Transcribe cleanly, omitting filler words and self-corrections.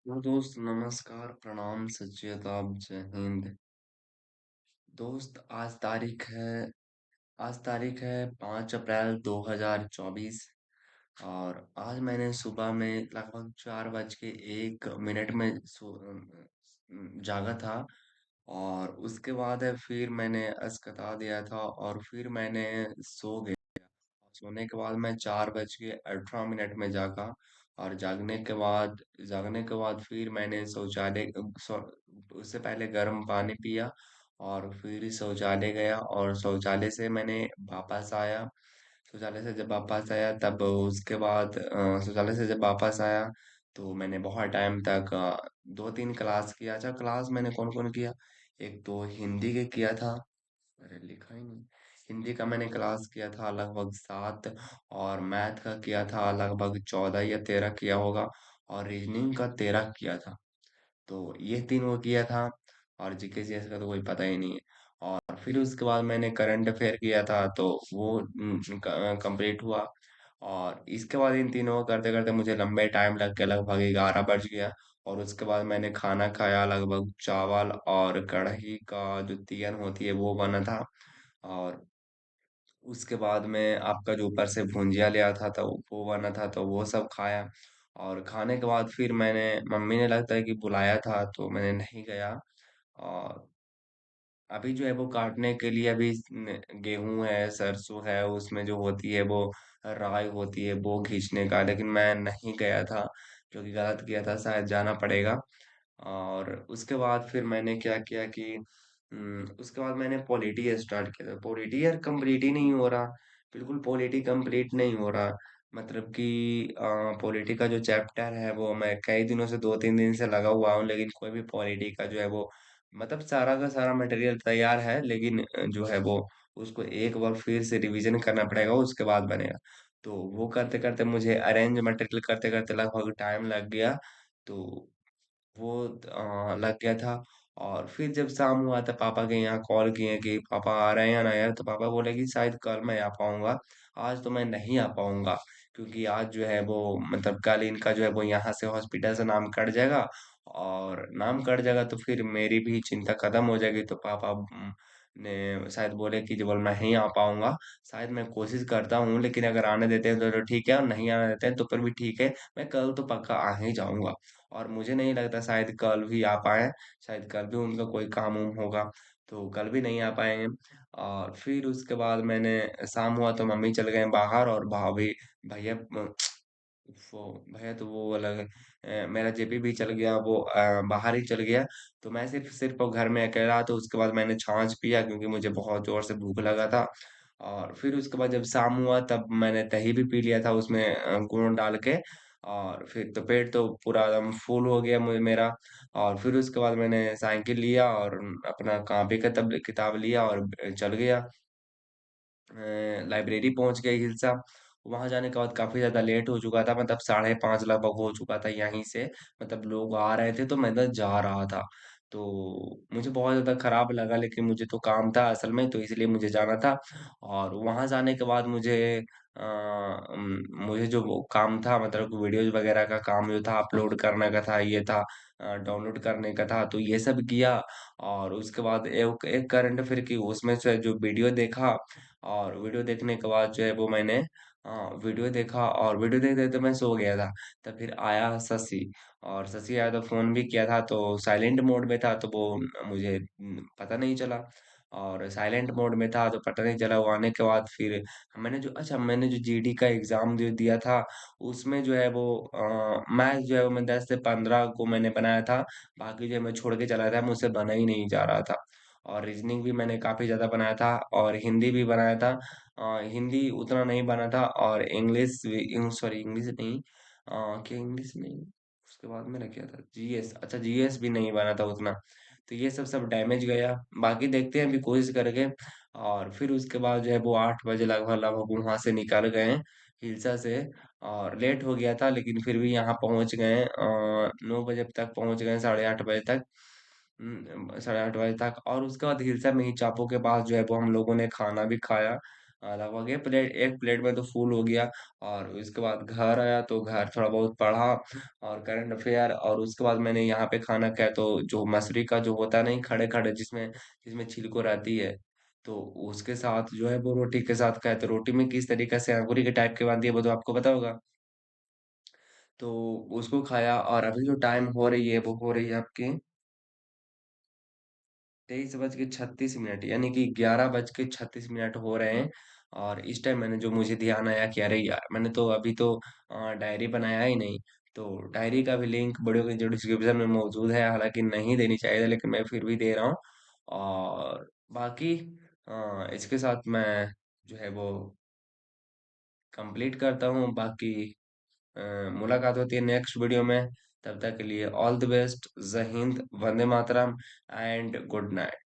Hello दोस्त, नमस्कार, प्रणाम, सत श्री अकाल, जय हिंद। दोस्त, आज तारीख है 5 अप्रैल 2024। और आज मैंने सुबह में लगभग 4 बज के 1 मिनट में जागा था। और उसके बाद है फिर मैंने अस्कता दिया था और फिर मैंने सो गया। सोने के बाद मैं 4 बज के 18 मिनट में जागा। और जागने के बाद फिर मैंने उससे पहले गर्म पानी पिया। और फिर शौचालय गया और शौचालय से मैंने वापस आया। शौचालय से जब वापस आया तो मैंने बहुत टाइम तक 2-3 क्लास किया। अच्छा, क्लास मैंने कौन कौन किया? एक तो हिंदी के किया था। अरे, लिखा ही नहीं। हिंदी का मैंने क्लास किया था लगभग 7। और मैथ का किया था लगभग 14 या 13 किया होगा। और रीजनिंग का 13 किया था। तो ये तीनों किया था। और जीके जीएस का तो कोई पता ही नहीं है। और फिर उसके बाद मैंने करंट अफेयर किया था तो वो कंप्लीट हुआ। और इसके बाद इन तीनों को करते करते मुझे लंबे टाइम लग गया, लगभग 11 बज गया। और उसके बाद मैंने खाना खाया, लगभग चावल और कढ़ी का जो तीयन होती है वो बना था। और उसके बाद में आपका जो ऊपर से भुंजिया लिया था तो वो बना था तो वो सब खाया। और खाने के बाद फिर मैंने मम्मी ने लगता है कि बुलाया था तो मैंने नहीं गया। और अभी जो है वो काटने के लिए अभी गेहूं है, सरसों है, उसमें जो होती है वो राई होती है वो खींचने का, लेकिन मैं नहीं गया था। जो कि गलत किया था, शायद जाना पड़ेगा। और उसके बाद फिर मैंने क्या किया कि उसके बाद मैंने पॉलिटी स्टार्ट किया था। पॉलिटी यार कंप्लीट ही नहीं हो रहा। बिल्कुल पॉलिटी कंप्लीट नहीं हो रहा। मतलब कि पॉलिटी का जो चैप्टर है वो मैं कई दिनों से 2-3 दिन से लगा हुआ हूँ, लेकिन कोई भी पॉलिटी का जो है वो मतलब सारा का सारा मटेरियल तैयार है, लेकिन जो है वो उसको एक बार फिर से रिवीजन करना पड़ेगा, उसके बाद बनेगा। तो वो करते करते मुझे अरेंज मटेरियल करते करते लगभग टाइम लग गया। तो वो लग गया था। और फिर जब शाम हुआ तो पापा के यहाँ कॉल किए कि पापा आ रहे हैं या नहीं यार, तो पापा बोले कि शायद कल मैं आ पाऊंगा। आज तो मैं नहीं आ पाऊंगा। क्योंकि आज जो है वो मतलब कल इनका जो है वो यहाँ से हॉस्पिटल से नाम कट जाएगा। और नाम कट जाएगा तो फिर मेरी भी चिंता खत्म हो जाएगी। तो पापा ने शायद बोले कि जब मैं नहीं आ पाऊंगा। शायद मैं कोशिश करता हूँ, लेकिन अगर आने देते हैं तो ठीक है, और नहीं आने देते हैं तो फिर भी ठीक है। मैं कल तो पक्का आ ही जाऊंगा। और मुझे नहीं लगता शायद कल भी आ पाए। शायद कल भी उनका कोई काम उम होगा। तो कल भी नहीं आ पाएंगे। और फिर उसके बाद मैंने शाम हुआ तो मम्मी चल गए बाहर, और भाभी भैया वो भैया तो वो अलग है। मेरा जेपी भी चल गया, वो बाहर ही चल गया। तो मैं सिर्फ सिर्फ घर में अकेला, तो उसके बाद मैंने छाछ पिया क्योंकि मुझे बहुत जोर से भूख लगा था। और फिर उसके बाद जब शाम हुआ तब मैंने दही भी पी लिया था उसमें गुड़ डाल के। और फिर तो पेट तो पूरा एकदम फुल हो गया मेरा। और फिर उसके बाद मैंने साइकिल लिया और अपना कॉपी किताब लिया और चल गया। लाइब्रेरी पहुंच गए हिल्सा। वहां जाने के बाद काफी ज्यादा लेट हो चुका था, मतलब 5:30 लगभग हो चुका था यहीं से। मतलब लोग आ रहे थे तो मैं इधर जा रहा था। तो मुझे बहुत ज्यादा खराब लगा, लेकिन मुझे तो काम था असल में, तो इसलिए मुझे जाना था। और वहां जाने के बाद मुझे जो वो काम था, मतलब वीडियोज वगैरह का काम जो था, अपलोड करने का था, ये था डाउनलोड करने का था, तो ये सब किया। और उसके बाद एक एक करंट अफेयर की उसमें से जो वीडियो देखा। और वीडियो देखने के बाद जो है वो मैंने वीडियो देखा, और वीडियो देखते देखते मैं सो गया था। तब फिर आया शशि। और शशि आया तो फोन भी किया था, तो साइलेंट मोड में था तो वो मुझे पता नहीं चला। और साइलेंट मोड में था तो पता नहीं चला। वो आने के बाद फिर मैंने जो जीडी का एग्जाम जो दिया था, उसमें जो है वो मैथ जो है वो मैं 10 से 15 को मैंने बनाया था। बाकी जो है मैं छोड़ के चला था, मुझसे बना ही नहीं जा रहा था। और रीजनिंग भी मैंने काफी ज्यादा बनाया था, और हिंदी भी बनाया था। हिंदी उतना नहीं बना था, और इंग्लिश भी, सॉरी इंग्लिश नहीं, क्या इंग्लिश नहीं, उसके बाद मैंने किया था जीएस। अच्छा, जीएस भी नहीं बना था उतना। तो ये सब सब डैमेज गया। बाकी देखते हैं अभी कोशिश करके। और फिर उसके बाद जो है वो 8 बजे लगभग लगभग वहां से निकल गए हिलसा से। और लेट हो गया था, लेकिन फिर भी यहाँ पहुंच गए, 9 बजे तक पहुंच गए, 8:30 बजे तक। 8:30 बजे तक। और उसके बाद हिलसा में ही चापो के पास जो है वो हम लोगों ने खाना भी खाया। लगभग एक प्लेट में तो फुल हो गया। और उसके बाद घर आया तो घर थोड़ा बहुत पढ़ा और करंट अफेयर, और उसके बाद मैंने यहाँ पे खाना खाया तो जो मसूरी का जो होता नहीं खड़े खड़े जिसमें जिसमें छिलको रहती है, तो उसके साथ जो है वो रोटी के साथ खाया। तो रोटी में किस तरीके से अंगूरी के टाइप के बनती है वो तो आपको पता होगा। तो उसको खाया, और अभी जो टाइम हो रही है वो हो रही है आपकी 23:36 यानी कि 11:36 हो रहे हैं। और इस टाइम मैंने जो मुझे ध्यान आया कि अरे यार मैंने तो अभी तो डायरी बनाया ही नहीं। तो डायरी का भी लिंक वीडियो के जो डिस्क्रिप्शन में मौजूद है, हालांकि नहीं देनी चाहिए था, लेकिन मैं फिर भी दे रहा हूँ। और बाकी इसके साथ मैं जो है वो कंप्लीट करता हूँ। बाकी अ, मुलाकात होती है नेक्स्ट वीडियो में। तब तक के लिए ऑल द बेस्ट, जय Hind, Vande Mataram and good night.